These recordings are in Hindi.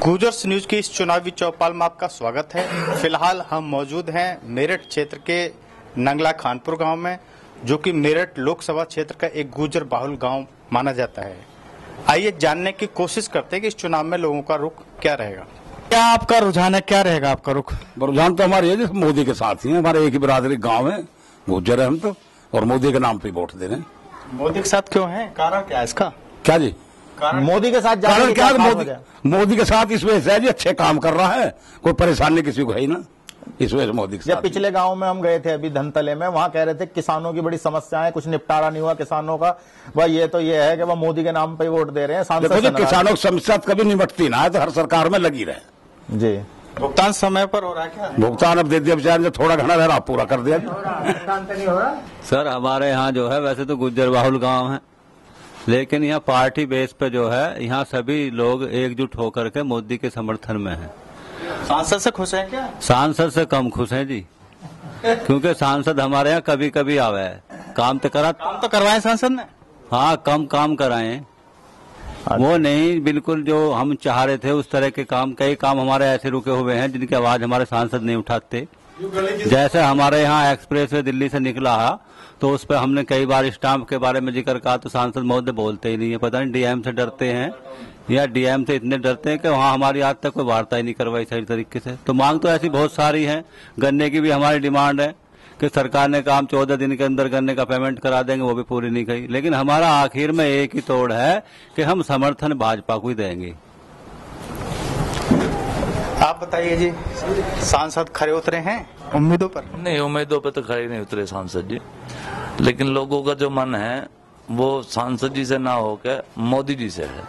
गुजर्स न्यूज की इस चुनावी चौपाल में आपका स्वागत है। फिलहाल हम मौजूद हैं मेरठ क्षेत्र के नंगला खानपुर गांव में, जो कि मेरठ लोकसभा क्षेत्र का एक गुजर बाहुल गांव माना जाता है। आइए जानने की कोशिश करते हैं कि इस चुनाव में लोगों का रुख क्या रहेगा। क्या आपका रुझान है, क्या रहेगा आपका रुख? रुझान तो हमारे ये मोदी के साथ ही है। हमारे एक ही बिरादरी गांव है, गुजर है हम तो, और मोदी के नाम पे वोट दे रहे हैं। मोदी के साथ क्यों है? कारण क्या है इसका? क्या जी? मोदी के साथ कारण क्या? मोदी के साथ इस वजह से जी अच्छे काम कर रहा है, कोई परेशानी किसी को है ही ना, इस वजह से मोदी के साथ। जब पिछले गांव में हम गए थे अभी धनतले में, वहां कह रहे थे किसानों की बड़ी समस्याएं, कुछ निपटारा नहीं हुआ किसानों का। वह ये तो ये है कि वह मोदी के नाम पे वोट दे रहे हैं। सांसद किसानों की समस्या कभी निपटती ना है, तो हर सरकार में लगी रहे जी। भुगतान समय पर हो रहा है क्या? भुगतान अब दे दिया बेचारे, थोड़ा घना रह रहा पूरा कर दिया। भुगतान तो नहीं हो रहा सर। हमारे यहाँ जो है वैसे तो गुज्जर बाहुल गांव है, लेकिन यहाँ पार्टी बेस पे जो है यहाँ सभी लोग एकजुट होकर के मोदी के समर्थन में हैं। सांसद से खुश हैं क्या? सांसद से कम खुश हैं जी, क्योंकि सांसद हमारे यहाँ कभी कभी आवे है। काम तो करवाए सांसद ने। हाँ, कम काम कराए, वो नहीं बिल्कुल जो हम चाह रहे थे उस तरह के काम। कई काम हमारे ऐसे रुके हुए हैं जिनकी आवाज हमारे सांसद नहीं उठाते। जैसे हमारे यहाँ एक्सप्रेस वे दिल्ली से निकला है, तो उस पर हमने कई बार स्टाम्प के बारे में जिक्र कहा, तो सांसद महोदय बोलते ही नहीं है। पता नहीं डीएम से डरते हैं या डीएम से इतने डरते हैं कि वहाँ हमारी आज तक कोई वार्ता ही नहीं करवाई सही तरीके से। तो मांग तो ऐसी बहुत सारी है। गन्ने की भी हमारी डिमांड है कि सरकार ने काम 14 दिन के अंदर गन्ने का पेमेंट करा देंगे, वो भी पूरी नहीं करी। लेकिन हमारा आखिर में एक ही तोड़ है कि हम समर्थन भाजपा को ही देंगे। आप बताइए जी, सांसद खरे उतरे हैं उम्मीदों पर? नहीं, उम्मीदों पर तो खड़े नहीं उतरे सांसद जी, लेकिन लोगों का जो मन है वो सांसद जी से ना होकर मोदी जी से है।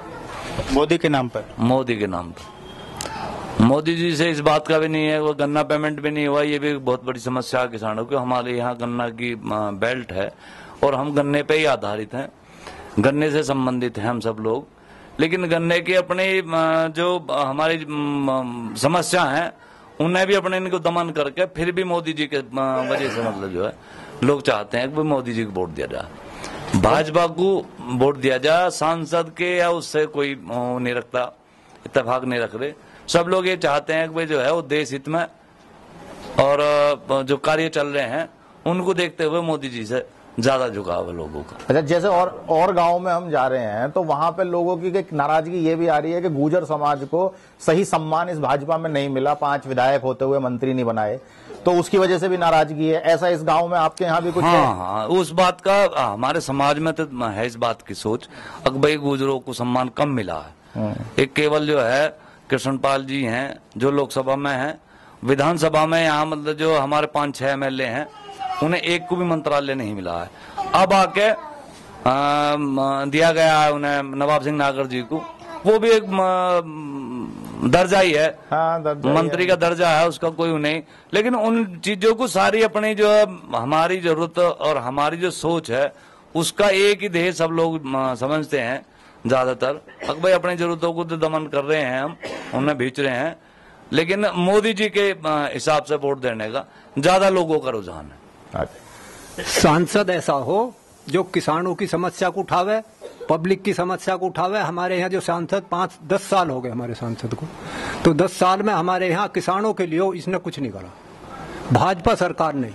मोदी के नाम पर? मोदी के नाम पर। मोदी जी से इस बात का भी नहीं है, वो गन्ना पेमेंट भी नहीं हुआ। ये भी बहुत बड़ी समस्या है किसानों की। हमारे यहाँ गन्ना की बेल्ट है और हम गन्ने पे ही आधारित हैं, गन्ने से संबंधित हैं हम सब लोग। लेकिन गन्ने की अपने जो हमारी समस्या है, उन्हें भी अपने इनको दमन करके फिर भी मोदी जी के वजह से मतलब जो है लोग चाहते हैं कि मोदी जी को वोट दिया जाए, भाजपा को वोट दिया जाए। सांसद के या उससे कोई नहीं रखता, इत्तेफाक नहीं रख रहे। सब लोग ये चाहते हैं कि जो है वो देश हित में और जो कार्य चल रहे हैं उनको देखते हुए मोदी जी से ज्यादा झुकाव है लोगों का। अच्छा, जैसे और गांव में हम जा रहे हैं तो वहां पे लोगों की नाराजगी ये भी आ रही है कि गुर्जर समाज को सही सम्मान इस भाजपा में नहीं मिला। 5 विधायक होते हुए मंत्री नहीं बनाए, तो उसकी वजह से भी नाराजगी है। ऐसा इस गांव में आपके यहाँ भी कुछ है? हाँ, उस बात का हमारे समाज में तो है इस बात की सोच कि भाई गुर्जरों को सम्मान कम मिला है। एक केवल जो है कृष्णपाल जी हैं जो लोकसभा में हैं, विधानसभा में यहाँ मतलब जो हमारे 5-6 एमएलए हैं उन्हें एक को भी मंत्रालय नहीं मिला है। अब आके दिया गया है उन्हें नवाब सिंह नागर जी को, वो भी एक दर्जा ही है। हाँ, मंत्री का दर्जा है, उसका कोई नहीं। लेकिन उन चीजों को सारी अपनी जो हमारी जरूरत और हमारी जो सोच है उसका एक ही ध्येय सब लोग समझते हैं ज्यादातर। अब भाई अपनी जरूरतों को तो दमन कर रहे हैं, हम उन्हें भेज रहे हैं, लेकिन मोदी जी के हिसाब से वोट देने का ज्यादा लोगों का रुझान है। सांसद ऐसा हो जो किसानों की समस्या को उठावे, पब्लिक की समस्या को उठावे। हमारे यहाँ जो सांसद 5-10 साल हो गए हमारे सांसद को, तो 10 साल में हमारे यहाँ किसानों के लिए इसने कुछ नहीं करा। भाजपा सरकार ने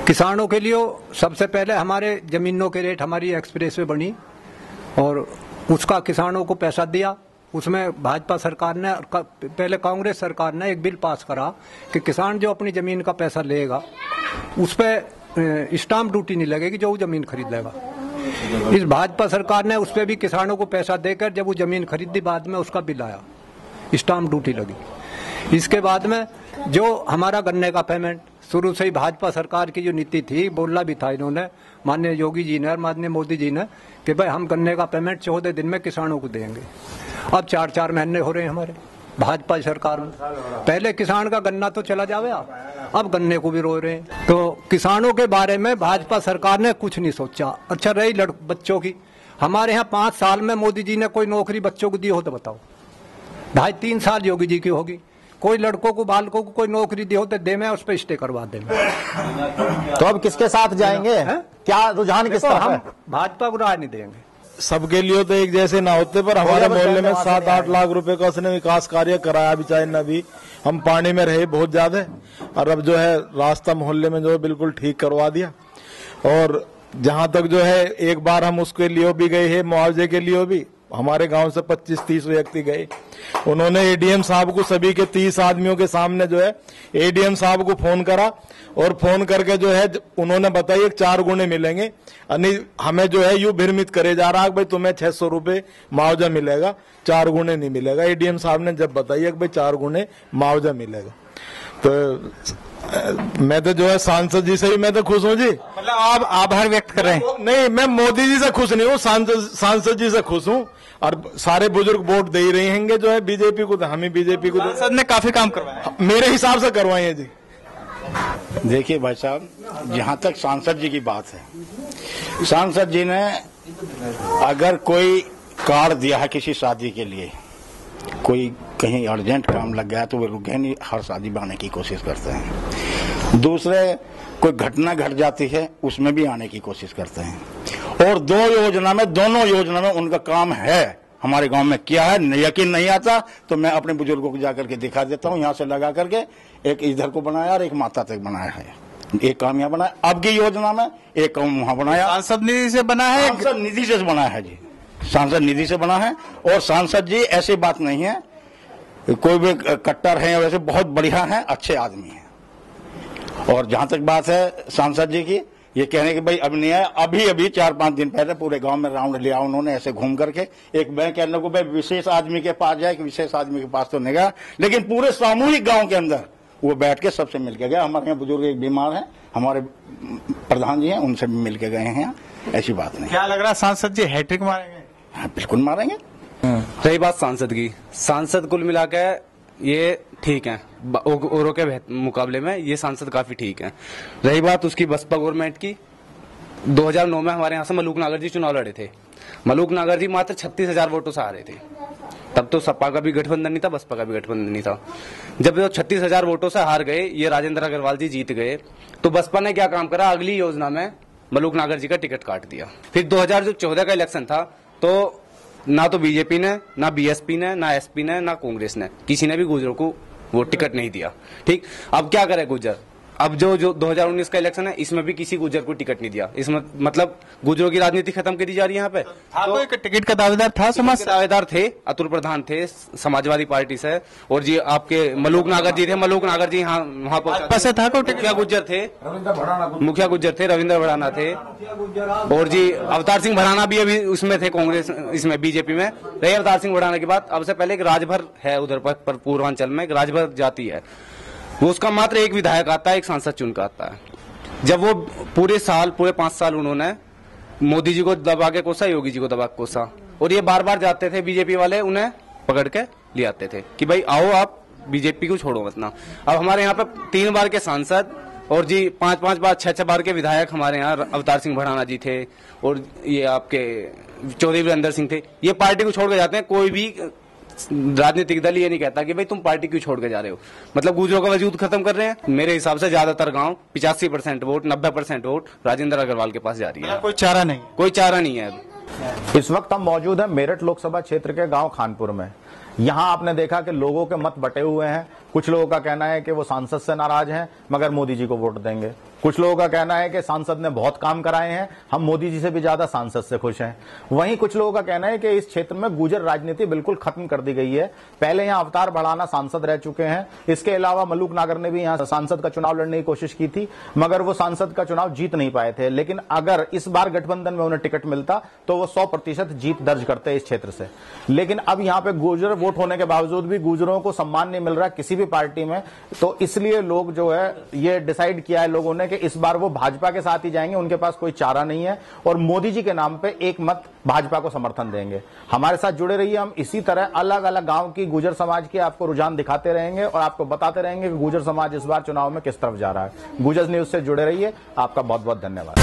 किसानों के लिए सबसे पहले हमारे जमीनों के रेट, हमारी एक्सप्रेस वे बनी और उसका किसानों को पैसा दिया। उसमें भाजपा सरकार ने, पहले कांग्रेस सरकार ने एक बिल पास करा कि किसान जो अपनी जमीन का पैसा लेगा उस पर स्टाम्प ड्यूटी नहीं लगेगी जो वो जमीन खरीद लेगा। इस भाजपा सरकार ने उस पर भी किसानों को पैसा देकर जब वो जमीन खरीदी, बाद में उसका बिल आया, स्टाम्प ड्यूटी लगी। इसके बाद में जो हमारा गन्ने का पेमेंट, शुरू से ही भाजपा सरकार की जो नीति थी, बोला भी था इन्होंने, माननीय योगी जी ने और माननीय मोदी जी ने, कि भाई हम गन्ने का पेमेंट 14 दिन में किसानों को देंगे। अब 4-4 महीने हो रहे हैं हमारे भाजपा सरकार में। पहले किसान का गन्ना तो चला जावे, अब गन्ने को भी रो रहे हैं। तो किसानों के बारे में भाजपा सरकार ने कुछ नहीं सोचा। अच्छा, रही बच्चों की, हमारे यहाँ 5 साल में मोदी जी ने कोई नौकरी बच्चों को दी हो तो बताओ। 2.5-3 साल योगी जी की होगी, कोई लड़कों को, बालकों को कोई नौकरी दी हो तो दे, मैं उस पर स्टे करवा दे। तो अब किसके साथ जाएंगे? क्या रुझान किस तरफ है? हम भाजपा को राय नहीं देंगे। सबके लिए तो एक जैसे ना होते, पर हमारे मोहल्ले में 7-8 लाख रुपए का उसने विकास कार्य कराया बेचारे ने। अभी हम पानी में रहे बहुत ज्यादा, और अब जो है रास्ता मोहल्ले में जो है बिल्कुल ठीक करवा दिया। और जहां तक जो है एक बार हम उसके लिए भी गए हैं, मुआवजे के लिए भी हमारे गांव से 25-30 व्यक्ति गए। उन्होंने एडीएम साहब को, सभी के 30 आदमियों के सामने जो है एडीएम साहब को फोन करा, और फोन करके जो है उन्होंने बताया 4 गुने मिलेंगे। हमें जो है यूं भ्रमित करे जा रहा है भाई तुम्हें 600 रुपए मुआवजा मिलेगा, 4 गुने नहीं मिलेगा। एडीएम साहब ने जब बताया कि भाई 4 गुने मुआवजा मिलेगा, तो मैं तो जो है सांसद जी से भी मैं तो खुश हूँ जी। मतलब आप आभार व्यक्त कर रहे हैं? नहीं, मैं मोदी जी से खुश नहीं हूँ, सांसद जी से खुश हूँ। और सारे बुजुर्ग वोट दे ही रहे हैं जो है बीजेपी को, तो हम ही बीजेपी को। सांसद ने काफी काम करवाया, मेरे हिसाब से करवाए हैं जी। देखिए भाई साहब, जहां तक सांसद जी की बात है, सांसद जी ने अगर कोई कार्ड दिया है किसी शादी के लिए, कोई कहीं अर्जेंट काम लग गया तो वे रुके नहीं, हर शादी में आने की कोशिश करते हैं। दूसरे, कोई घटना घट जाती है उसमें भी आने की कोशिश करते हैं। और दोनों योजना में उनका काम है, हमारे गांव में किया है। यकीन नहीं आता तो मैं अपने बुजुर्गों को जाकर के दिखा देता हूं, यहाँ से लगा करके एक इधर को बनाया और एक माता तक बनाया है। एक काम यहाँ बनाया, अब की योजना में एक काम वहां बनाया। सांसद निधि से बना है? सांसद निधि से बना है जी, सांसद निधि से बना है। और सांसद जी ऐसी बात नहीं है कोई भी कट्टर है, वैसे बहुत बढ़िया है, अच्छे आदमी है। और जहां तक बात है सांसद जी की, ये कहने की भाई अब नहीं आया, अभी 4-5 दिन पहले पूरे गांव में राउंड लिया उन्होंने, ऐसे घूम करके। एक बैंक कहने को भाई विशेष आदमी के पास जाए, कि विशेष आदमी के पास तो नहीं गया, लेकिन पूरे सामूहिक गांव के अंदर वो बैठ के सबसे मिलके गया। हमारे यहाँ बुजुर्ग एक बीमार है, हमारे प्रधान जी हैं, उनसे भी मिलके गए हैं। ऐसी बात नहीं। क्या लग रहा है सांसद जी हैट्रिक मारेंगे? हाँ, बिल्कुल मारेंगे। रही बात सांसद की, सांसद कुल मिलाकर ये ठीक है, औरों के मुकाबले में ये सांसद काफी ठीक है। रही बात उसकी बसपा गवर्नमेंट की, 2009 में हमारे यहाँ से मलूक नागर जी चुनाव लड़े थे। मलूक नागर जी मात्र 36,000 वोटों से हारे थे। तब तो सपा का भी गठबंधन नहीं था, बसपा का भी गठबंधन नहीं था। जब वो 36,000 वोटों से हार गए, ये राजेंद्र अग्रवाल जी जीत गए, तो बसपा ने क्या काम करा, अगली योजना में मलूक नागर जी का टिकट काट दिया। फिर 2014 का इलेक्शन था, तो ना तो बीजेपी ने, ना बीएसपी ने, ना एसपी ने, ना कांग्रेस ने, किसी ने भी गुर्जरों को वो टिकट नहीं दिया। ठीक, अब क्या करे गुर्जर, अब जो 2019 का इलेक्शन है, इसमें भी किसी गुर्जर को टिकट नहीं दिया। इसमें मतलब गुर्जरों की राजनीति खत्म करी जा रही है यहाँ पे। तो एक टिकट का दावेदार था, समाज दावेदार थे, अतुल प्रधान थे समाजवादी पार्टी से, और जी आपके मलूक नागर जी थे। मलूक नागर जी वहाँ पर था, मुखिया गुर्जर थे, मुखिया गुर्जर थे, रविंद्र भड़ाना थे, और जी अवतार सिंह भड़ाना भी अभी उसमें थे, कांग्रेस इसमें बीजेपी में रहे। अवतार सिंह भड़ाना के बाद अब से पहले एक राजभर है उधर पर पूर्वांचल में, एक राजभर जाति है, वो उसका मात्र एक विधायक आता है, एक सांसद चुन का आता है। जब वो पूरे 5 साल उन्होंने मोदी जी को दबा के कोसा, योगी जी को दबा के कोसा, और ये बार बार जाते थे बीजेपी वाले, उन्हें पकड़ के ले आते थे कि भाई आओ आप बीजेपी को छोड़ो मत ना। अब हमारे यहाँ पे 3 बार के सांसद और जी 5-5 बार 6-6 बार के विधायक हमारे यहाँ अवतार सिंह भड़ाना जी थे, और ये आपके चौधरी वीरेंद्र सिंह थे, ये पार्टी को छोड़ के जाते हैं। कोई भी राजनीतिक दल ये नहीं कहता कि भाई तुम पार्टी क्यों छोड़ के जा रहे हो, मतलब गुर्जरों का वजूद खत्म कर रहे हैं। मेरे हिसाब से ज्यादातर गांव 85% वोट, 90% वोट राजेंद्र अग्रवाल के पास जा रही है। कोई चारा नहीं, कोई चारा नहीं है। इस वक्त हम मौजूद हैं मेरठ लोकसभा क्षेत्र के गांव खानपुर में। यहां आपने देखा कि लोगों के मत बटे हुए हैं। कुछ लोगों का कहना है कि वो सांसद से नाराज हैं, मगर मोदी जी को वोट देंगे। कुछ लोगों का कहना है कि सांसद ने बहुत काम कराए हैं, हम मोदी जी से भी ज्यादा सांसद से खुश हैं। वहीं कुछ लोगों का कहना है कि इस क्षेत्र में गुर्जर राजनीति बिल्कुल खत्म कर दी गई है। पहले यहां अवतार भड़ाना सांसद रह चुके हैं, इसके अलावा मलूक नागर ने भी यहां सांसद का चुनाव लड़ने की कोशिश की थी, मगर वो सांसद का चुनाव जीत नहीं पाए थे। लेकिन अगर इस बार गठबंधन में उन्हें टिकट मिलता तो वो 100% जीत दर्ज करते इस क्षेत्र से। लेकिन अब यहां पे गुर्जर वोट होने के बावजूद भी गुर्जरों को सम्मान नहीं मिल रहा किसी भी पार्टी में, तो इसलिए लोग जो है ये डिसाइड किया है लोगों ने कि इस बार वो भाजपा के साथ ही जाएंगे। उनके पास कोई चारा नहीं है और मोदी जी के नाम पे एक मत भाजपा को समर्थन देंगे। हमारे साथ जुड़े रहिए, हम इसी तरह अलग अलग गांव की गुर्जर समाज के आपको रुझान दिखाते रहेंगे और आपको बताते रहेंगे कि गुर्जर समाज इस बार चुनाव में किस तरफ जा रहा है। गुर्जर न्यूज से जुड़े रहिए, आपका बहुत बहुत धन्यवाद।